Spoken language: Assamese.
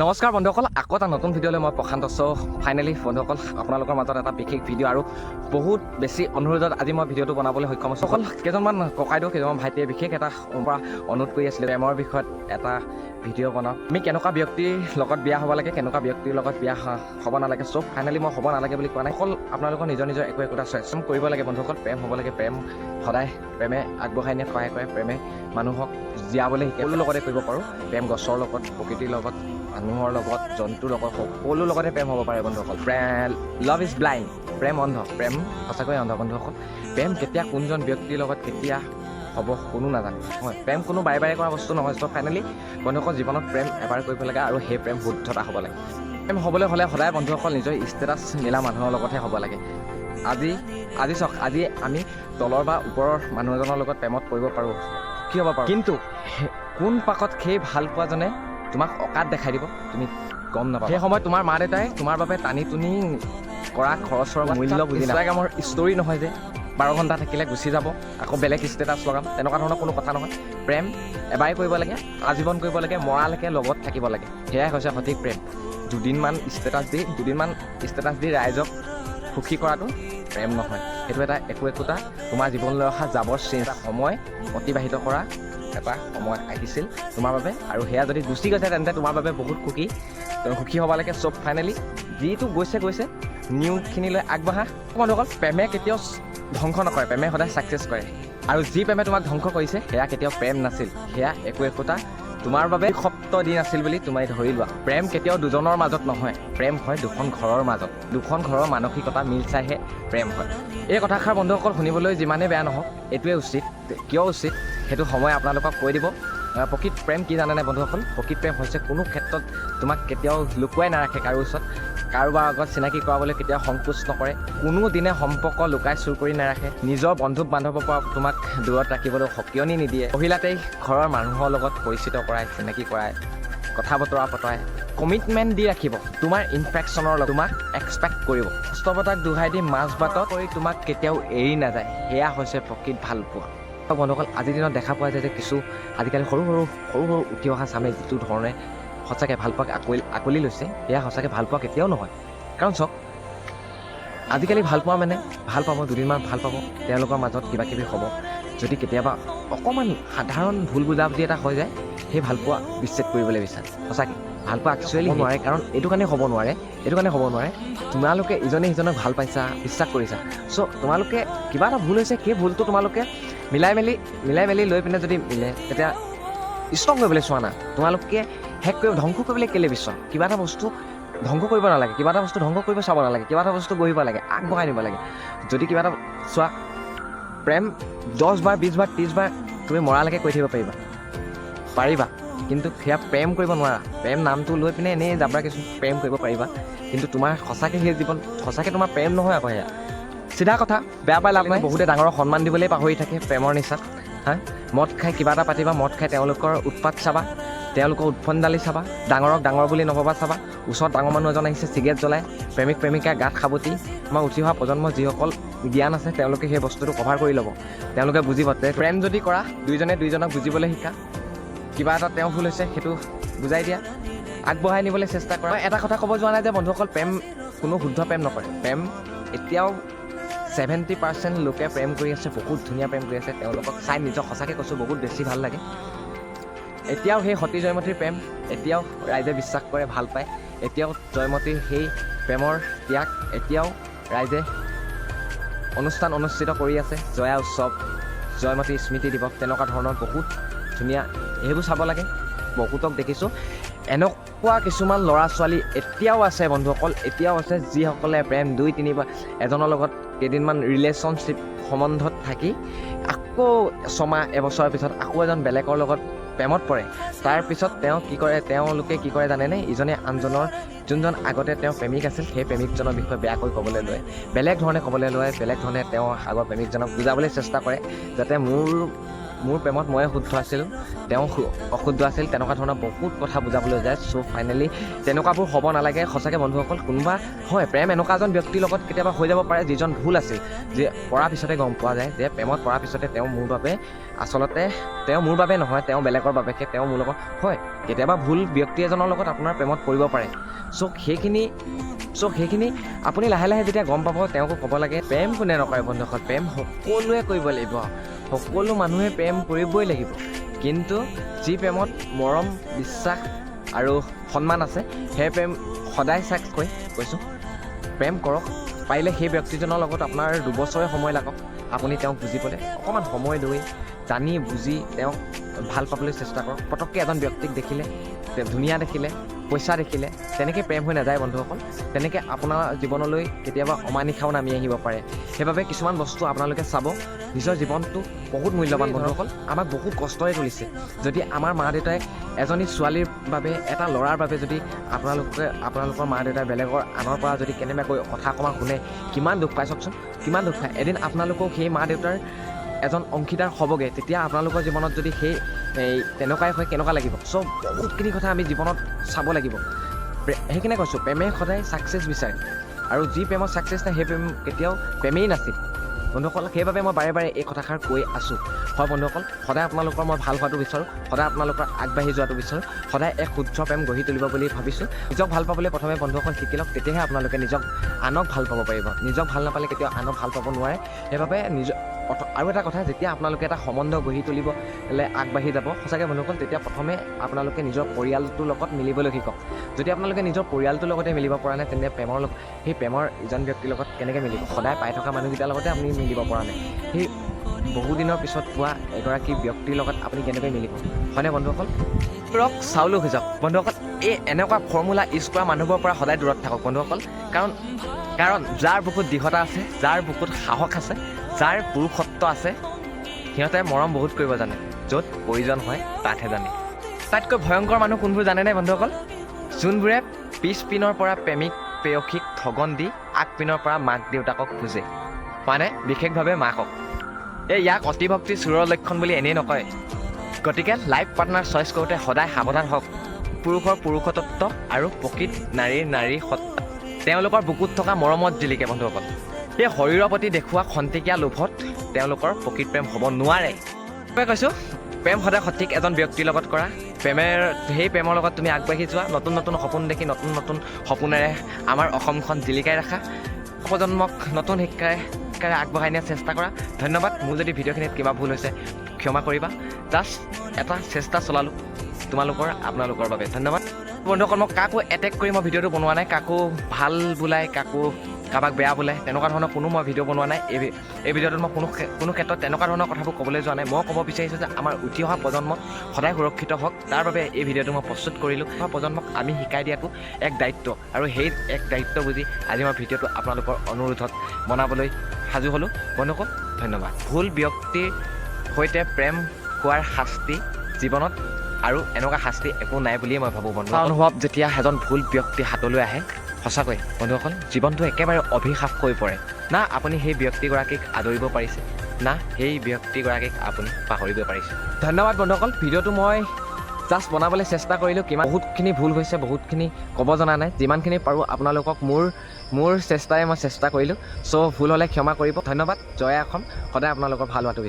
নমস্কাৰ বন্ধুসকল, আকৌ এটা নতুন ভিডিঅ'লৈ মই প্ৰশান্ত। ফাইনেলি বন্ধুসকল, আপোনালোকৰ মাজত এটা বিশেষ ভিডিঅ' আৰু বহুত বেছি অনুৰোধত আজি মই ভিডিঅ'টো বনাবলৈ সক্ষম হৈছোঁ। অকল কেইজনমান ককাইদেউ, কেইজনমান ভাইটিয়ে বিশেষ এটা পৰা অনুৰোধ কৰি আছিলে প্ৰেমৰ বিষয়ত এটা ভিডিঅ' বনাওঁ। আমি কেনেকুৱা ব্যক্তিৰ লগত বিয়া হ'ব লাগে, কেনেকুৱা ব্যক্তিৰ লগত বিয়া হ'ব নালাগে। চব ফাইনেলি মই হ'ব নালাগে বুলি কোৱা নাই, অকল আপোনালোকৰ নিজৰ একো চইচ কৰিব লাগে বন্ধুসকল। প্ৰেম হ'ব লাগে, প্ৰেম সদায় প্ৰেমে আগবঢ়াই নিয়ে, সহায় কৰে। প্ৰেমে মানুহক জীয়াবলৈ সকলো লগতে কৰিব পাৰোঁ। প্ৰেম গছৰ লগত, প্ৰকৃতিৰ লগত, মানুহৰ লগত, জন্তুৰ লগত, সকলো লগতে প্ৰেম হ'ব পাৰে বন্ধুসকল। লাভ ইজ ব্লাইণ্ড, প্ৰেম অন্ধ, প্ৰেম সঁচাকৈয়ে অন্ধ বন্ধুসকল। প্ৰেম কেতিয়া কোনজন ব্যক্তিৰ লগত কেতিয়া হ'ব কোনো নাজানে, হয়। প্ৰেম কোনো বাৰে বাৰে কৰা বস্তু নহয়। চ' ফাইনেলি বন্ধুসকল, জীৱনত প্ৰেম এবাৰ কৰিব লাগে আৰু সেই প্ৰেম শুদ্ধতা হ'ব লাগে। প্ৰেম হ'বলৈ হ'লে সদায় বন্ধুসকল নিজৰ ষ্টেটাছ মিলা মানুহৰ লগতহে হ'ব লাগে। আজি চাওক, আজি আমি তলৰ বা ওপৰৰ মানুহ এজনৰ লগত প্ৰেমত পৰিব পাৰোঁ, কি হ'ব পাৰোঁ, কিন্তু কোন পাকত সেই ভাল পোৱাজনে তোমাক অকাত দেখাই দিব তুমি গম নাপাবা। সেই সময়ত তোমাৰ মা দেউতাই তোমাৰ বাবে টানি টুনি কৰা খৰচৰ মূল্য বুজি নাপায়। ইনষ্টাগ্ৰামৰ ষ্টৰি নহয় যে 12 ঘণ্টা থাকিলে গুচি যাব, আকৌ বেলেগ ষ্টেটাছ লগাম, তেনেকুৱা ধৰণৰ কোনো কথা নহয়। প্ৰেম এবাৰেই কৰিব লাগে, আজীৱন কৰিব লাগে, মৰালৈকে লগত থাকিব লাগে। সেয়াই হৈছে সঠিক প্ৰেম। দুদিনমান ষ্টেটাছ দি ৰাইজক সুখী কৰাটো প্ৰেম নহয়। সেইটো এটা একোটা তোমাৰ জীৱনলৈ অহা জাবৰ চেঞ্জ সময় অতিবাহিত কৰা এটা সময় আহিছিল তোমাৰ বাবে, আৰু সেয়া যদি গুচি গৈছে তেন্তে তোমাৰ বাবে বহুত সুখী হ'ব লাগে। চব ফাইনেলি যিটো গৈছে নিউখিনিলৈ আগবঢ়া বন্ধুসকল। প্ৰেমে কেতিয়াও ধ্বংস নকৰে, প্ৰেমে সদায় ছাকচেছ কৰে। আৰু যি প্ৰেমে তোমাক ধ্বংস কৰিছে সেয়া কেতিয়াও প্ৰেম নাছিল, সেয়া একোটা তোমাৰ বাবে দিন আছিল বুলি তুমি ধৰি লোৱা। প্ৰেম কেতিয়াও দুজনৰ মাজত নহয়, প্ৰেম হয় দুখন ঘৰৰ মাজত। দুখন ঘৰৰ মানসিকতা মিল চাইহে প্ৰেম হয়। এই কথাষাৰ বন্ধুসকল শুনিবলৈ যিমানেই বেয়া নহওক, এইটোৱে উচিত। কিয় উচিত সেইটো সময় আপোনালোকক কৈ দিব। প্ৰকৃত প্ৰেম কি জানেনে বন্ধুসকল? প্ৰকৃত প্ৰেম হৈছে কোনো ক্ষেত্ৰত তোমাক কেতিয়াও লুকুৱাই নাৰাখে কাৰো ওচৰত, কাৰোবাৰ আগত চিনাকি কৰাবলৈ কেতিয়াও সংকোচ নকৰে, কোনো দিনে সম্পৰ্ক লুকাই চুৰ কৰি নাৰাখে, নিজৰ বন্ধু বান্ধৱৰ পৰা তোমাক দূৰত ৰাখিবলৈ সকিয়নি নিদিয়ে। পহিলাতেই ঘৰৰ মানুহৰ লগত পৰিচিত কৰাই, চিনাকি কৰাই, কথা বতৰা পতাই, কমিটমেণ্ট দি ৰাখিব। তোমাৰ ইনফেকশ্যনৰ লগত তোমাক এক্সপেক্ট কৰিব। বাস্তৱতাক দোহাই দি মাছ বাটত কৰি তোমাক কেতিয়াও এৰি নাযায়। সেয়া হৈছে প্ৰকৃত ভাল পোৱা বন্ধুসকল। আজিৰ দিনত দেখা পোৱা যায় যে আজিকালি সৰু সৰু উঠি অহা চামে যিটো ধৰণে সঁচাকৈ ভাল পোৱাক আকলি লৈছে, সেয়া সঁচাকৈ ভাল পোৱা কেতিয়াও নহয়। কাৰণ চাওক, আজিকালি ভাল পোৱা মানে ভাল পাব, দুদিনমান ভাল পাব, তেওঁলোকৰ মাজত কিবা কিবি হ'ব। যদি কেতিয়াবা অকণমান সাধাৰণ ভুল বুজাবুজি এটা হৈ যায়, সেই ভাল পোৱা বিচ্ছেদ কৰিবলৈ বিচাৰে। সঁচাকৈ ভাল পোৱা একচুৱেলি নোৱাৰে, কাৰণ এইটো কাৰণে হ'ব নোৱাৰে তোমালোকে ইজনে সিজনক ভাল পাইছা, বিশ্বাস কৰিছা। চ' তোমালোকে কিবা এটা ভুল হৈছে, সেই ভুলটো তোমালোকে মিলাই মেলি লৈ পিনে যদি মিলে, তেতিয়া ষ্ট্ৰং কৰিবলৈ চোৱা না। তোমালোকে ধ্বংস কৰিবলৈ কেলৈ বিচৰা? কিবা এটা বস্তু ধ্বংস কৰিব নালাগে, কিবা এটা বস্তু ধ্বংস কৰিব চাব নালাগে, কিবা এটা বস্তু গঢ়িব লাগে, আগবঢ়াই নিব লাগে। যদি কিবা এটা চোৱা, প্ৰেম 10 বাৰ 20 বাৰ 30 বাৰ তুমি মৰালৈকে কৈ থাকিব পাৰিবা, কিন্তু সেয়া প্ৰেম কৰিব নোৱাৰা। প্ৰেম নামটো লৈ পিনে এনেই যাবৰা কিছু প্ৰেম কৰিব পাৰিবা, কিন্তু তোমাৰ সঁচাকৈ সেই জীৱন সঁচাকৈ তোমাৰ প্ৰেম নহয় আকৌ। সেয়া চিধা কথা, বেয়া পাই লাভ নাই। বহুতে ডাঙৰক সন্মান দিবলৈ পাহৰি থাকে প্ৰেমৰ নিচাত। মদ খাই কিবা এটা পাতিবা, মদ খাই তেওঁলোকৰ উৎপাত চাবা, তেওঁলোকৰ উৎফন্দালি চাবা, ডাঙৰক ডাঙৰ বুলি নভবা চাবা। ওচৰত ডাঙৰ মানুহ এজন আহিছে চিগাৰেট জ্বলাই, প্ৰেমিকা গাত সাৱটি। আমাৰ উঠি অহা প্ৰজন্ম যিসকল জ্ঞান আছে, তেওঁলোকে সেই বস্তুটো কভাৰ কৰি ল'ব। তেওঁলোকে বুজিব যে প্ৰেম যদি কৰা, দুইজনে দুইজনক বুজিবলৈ শিকা। কিবা এটা তেওঁ ভুল হৈছে সেইটো বুজাই দিয়া, আগবঢ়াই নিবলৈ চেষ্টা কৰা। এটা কথা ক'ব যোৱা নাই যে বন্ধুসকল, প্ৰেম কোনো শুদ্ধ প্ৰেম নকৰে। প্ৰেম এতিয়াও 70% লোকে প্ৰেম কৰি আছে, বহুত ধুনীয়া প্ৰেম কৰি আছে। তেওঁলোকক চাই নিজক সঁচাকৈ কৈছোঁ বহুত বেছি ভাল লাগে। এতিয়াও সেই সতী জয়মতীৰ প্ৰেম এতিয়াও ৰাইজে বিশ্বাস কৰে, ভাল পায়। এতিয়াও জয়মতীৰ সেই প্ৰেমৰ ত্যাগ এতিয়াও ৰাইজে অনুষ্ঠান অনুষ্ঠিত কৰি আছে। জয়া উৎসৱ, জয়মতী স্মৃতি দিৱস, তেনেকুৱা ধৰণৰ বহুত ধুনীয়া, সেইবোৰ চাব লাগে। বহুতক দেখিছোঁ এনেকুৱা কিছুমান ল'ৰা ছোৱালী এতিয়াও আছে বন্ধুসকল, এতিয়াও আছে যিসকলে প্ৰেম 2-3 বাৰ এজনৰ লগত কেইদিনমান ৰিলেশ্যনশ্বিপ সম্বন্ধত থাকি আকৌ ছমাহ এবছৰৰ পিছত আকৌ এজন বেলেগৰ লগত প্ৰেমত পৰে। তাৰপিছত তেওঁলোকে কি কৰে জানেনে? ইজনে আনজনৰ যোনজন আগতে তেওঁ প্ৰেমিক আছিল, সেই প্ৰেমিকজনৰ বিষয়ে বেয়াকৈ ক'বলৈ লয়, বেলেগ ধৰণে তেওঁ আগৰ প্ৰেমিকজনক বুজাবলৈ চেষ্টা কৰে, যাতে মোৰ মোৰ প্ৰেমত ময়ে শুদ্ধ আছিলোঁ, তেওঁ অশুদ্ধ আছিল, তেনেকুৱা ধৰণৰ বহুত কথা বুজাবলৈ যায়। চ' ফাইনেলি তেনেকুৱাবোৰ হ'ব নালাগে সঁচাকৈ বন্ধুসকল। কোনোবা হয় প্ৰেম এনেকুৱা এজন ব্যক্তিৰ লগত কেতিয়াবা হৈ যাব পাৰে যিজন ভুল আছিল, যে পৰাৰ পিছতে গম পোৱা যায় যে প্ৰেমত পৰাৰ পিছতে তেওঁ মোৰ বাবে আচলতে তেওঁ মোৰ বাবে নহয়, তেওঁ বেলেগৰ বাবেহে তেওঁ মোৰ লগত হয়। কেতিয়াবা ভুল ব্যক্তি এজনৰ লগত আপোনাৰ প্ৰেমত পৰিব পাৰে। চ' সেইখিনি আপুনি লাহে লাহে যেতিয়া গম পাব তেওঁকো ক'ব লাগে প্ৰেম কোনে নকৰে বন্ধুসকল, প্ৰেম সকলোৱে কৰিব লাগিব, সকলো মানুহে প্ৰেম কৰিবই লাগিব। কিন্তু যি প্ৰেমত মৰম বিশ্বাস আৰু সন্মান আছে সেই প্ৰেম সদায় কৈছোঁ প্ৰেম কৰক। পাৰিলে সেই ব্যক্তিজনৰ লগত আপোনাৰ 2 বছৰে সময় লাগক, আপুনি তেওঁক বুজিবলৈ অকণমান সময় লৈ জানি বুজি তেওঁক ভাল পাবলৈ চেষ্টা কৰক। পটককৈ এজন ব্যক্তিক দেখিলে, ধুনীয়া দেখিলে, পইচা দেখিলে তেনেকৈ প্ৰেম হৈ নাযায় বন্ধুসকল। তেনেকৈ আপোনাৰ জীৱনলৈ কেতিয়াবা অমানিশাও নামি আহিব পাৰে। সেইবাবে কিছুমান বস্তু আপোনালোকে চাব। নিজৰ জীৱনটো বহুত মূল্যৱান বন্ধুসকল, আমাক বহুত কষ্টৰে তুলিছে। যদি আমাৰ মা দেউতাই এজনী ছোৱালীৰ বাবে, এটা ল'ৰাৰ বাবে যদি আপোনালোকৰ মা দেউতাই বেলেগৰ আনৰ পৰা যদি কেনেবাকৈ কথা অকণমান শুনে, কিমান দুখ পায় চাওকচোন, কিমান দুখ পায়। এদিন আপোনালোকক সেই মা দেউতাৰ এজন অংশীদাৰ হ'বগৈ, তেতিয়া আপোনালোকৰ জীৱনত যদি তেনেকুৱাই হয় কেনেকুৱা লাগিব। চ' বহুতখিনি কথা আমি জীৱনত চাব লাগিব। সেইকাৰণে কৈছোঁ প্ৰেমে সদায় ছাকচেছ বিচাৰে, আৰু যি প্ৰেমত ছাকচেছ নাই সেই প্ৰেম কেতিয়াও প্ৰেমেই নাছিল বন্ধুসকল। সেইবাবে মই বাৰে বাৰে এই কথাষাৰ কৈ আছোঁ। হয় বন্ধুসকল, সদায় আপোনালোকৰ মই ভাল হোৱাটো বিচাৰোঁ, সদায় আপোনালোকৰ আগবাঢ়ি যোৱাটো বিচাৰোঁ, সদায় এক শুদ্ধ প্ৰেম গঢ়ি তুলিব বুলি ভাবিছোঁ। নিজক ভাল পাবলৈ প্ৰথমে বন্ধুসকল শিকি লওক, তেতিয়াহে আপোনালোকে আনক ভাল পাব পাৰিব। নিজক ভাল নাপালে কেতিয়াও আনক ভাল পাব নোৱাৰে। সেইবাবে আৰু এটা কথা, যেতিয়া আপোনালোকে এটা সম্বন্ধ গঢ়ি তুলিবলৈ আগবাঢ়ি যাব সঁচাকৈ বন্ধুসকল, তেতিয়া প্ৰথমে আপোনালোকে নিজৰ পৰিয়ালটোৰ লগত মিলিবলৈ শিকক। যদি আপোনালোকে নিজৰ পৰিয়ালটোৰ লগতে মিলিব পৰা নাই, তেন্তে সেই প্ৰেমৰ ইজন ব্যক্তিৰ লগত কেনেকৈ মিলিব? সদায় পাই থকা মানুহকেইটাৰ লগতে আপুনি মিলিব পৰা নাই, সেই বহুদিনৰ পিছত পোৱা এগৰাকী ব্যক্তিৰ লগত আপুনি কেনেকৈ মিলিব? হয়নে বন্ধুসকল? চাউলো সিজক বন্ধুসকল। এনেকুৱা ফৰ্মুলা ইউজ কৰা মানুহবোৰৰ পৰা সদায় দূৰত থাকক বন্ধুসকল। কাৰণ যাৰ বুকুত দৃঢ়তা আছে, যাৰ বুকুত সাহস আছে, যাৰ পুৰুষত্ব আছে, সিহঁতে মৰম বহুত কৰিব জানে, য'ত প্ৰয়োজন হয় তাতহে জানে। তাতকৈ ভয়ংকৰ মানুহ কোনবোৰ জানেনে বন্ধুসকল? যোনবোৰে পিছ পিনৰ পৰা প্ৰেমিক প্ৰেয়সীক ঠগন দি আগ পিনৰ পৰা মাক দেউতাকক খোজে, মানে বিশেষভাৱে মাকক। ইয়াক অতিভক্তি চোৰৰ লক্ষণ বুলি এনেই নকয়। গতিকে লাইফ পাৰ্টনাৰ চইচ কৰোঁতে সদায় সাৱধান হওক। পুৰুষৰ পুৰুষত্ব আৰু প্ৰকৃত নাৰীৰ নাৰী সত্তা তেওঁলোকৰ বুকুত থকা মৰমত জিলিকে বন্ধুসকল। সেই শৰীৰৰ প্ৰতি দেখুওৱা খন্তেকীয়া লোভত তেওঁলোকৰ প্ৰকৃত প্ৰেম হ'ব নোৱাৰে। কৈছোঁ প্ৰেম সদায় সঠিক এজন ব্যক্তিৰ লগত কৰা। সেই প্ৰেমৰ লগত তুমি আগবাঢ়ি যোৱা, নতুন নতুন সপোন দেখি নতুন নতুন সপোনেৰে আমাৰ অসমখন জিলিকাই ৰাখা, প্ৰজন্মক নতুন শিক্ষাৰে আগবঢ়াই নিয়াৰ চেষ্টা কৰা। ধন্যবাদ। মোৰ যদি ভিডিঅ'খিনিত কিবা ভুল হৈছে ক্ষমা কৰিবা। জাষ্ট এটা চেষ্টা চলালোঁ আপোনালোকৰ বাবে। ধন্যবাদ বন্ধুসকল। মই কাকো এটেক কৰি মই ভিডিঅ'টো বনোৱা নাই, কাকো ভাল বোলাই, কাৰোবাক বেয়া বোলাই, তেনেকুৱা ধৰণৰ কোনো মই ভিডিঅ' বনোৱা নাই। এই ভিডিঅ'টোত মই কোনো ক্ষেত্ৰত তেনেকুৱা ধৰণৰ কথাবোৰ ক'বলৈ যোৱা নাই। মই ক'ব বিচাৰিছোঁ যে আমাৰ উঠি অহা প্ৰজন্ম সদায় সুৰক্ষিত হওক, তাৰ বাবে এই ভিডিঅ'টো মই প্ৰস্তুত কৰিলোঁ। প্ৰজন্মক আমি শিকাই দিয়াটো এক দায়িত্ব, আৰু সেই এক দায়িত্ব বুজি আজি মই ভিডিঅ'টো আপোনালোকৰ অনুৰোধত বনাবলৈ সাজু হ'লোঁ বন্ধুসকল। ধন্যবাদ। ভুল ব্যক্তিৰ সৈতে প্ৰেম হোৱাৰ শাস্তি জীৱনত আৰু এনেকুৱা শাস্তি একো নাই বুলিয়ে মই ভাবোঁ বন্ধু। অনুভৱ যেতিয়া এজন ভুল ব্যক্তি হাতলৈ আহে, সঁচাকৈ বন্ধুসকল জীৱনটো একেবাৰে অভিশাপ হৈ পৰে। না আপুনি সেই ব্যক্তিগৰাকীক আদৰিব পাৰিছে, না সেই ব্যক্তিগৰাকীক আপুনি পাহৰিব পাৰিছে। ধন্যবাদ বন্ধুসকল। ভিডিঅ'টো মই জাষ্ট বনাবলৈ চেষ্টা কৰিলোঁ। বহুতখিনি ভুল হৈছে, বহুতখিনি ক'ব জনা নাই। যিমানখিনি পাৰোঁ আপোনালোকক মোৰ চেষ্টাৰে মই চেষ্টা কৰিলোঁ। চ' ভুল হ'লে ক্ষমা কৰিব। ধন্যবাদ। জয় অসম। সদায় আপোনালোকৰ ভাল হোৱাটো বিচাৰোঁ।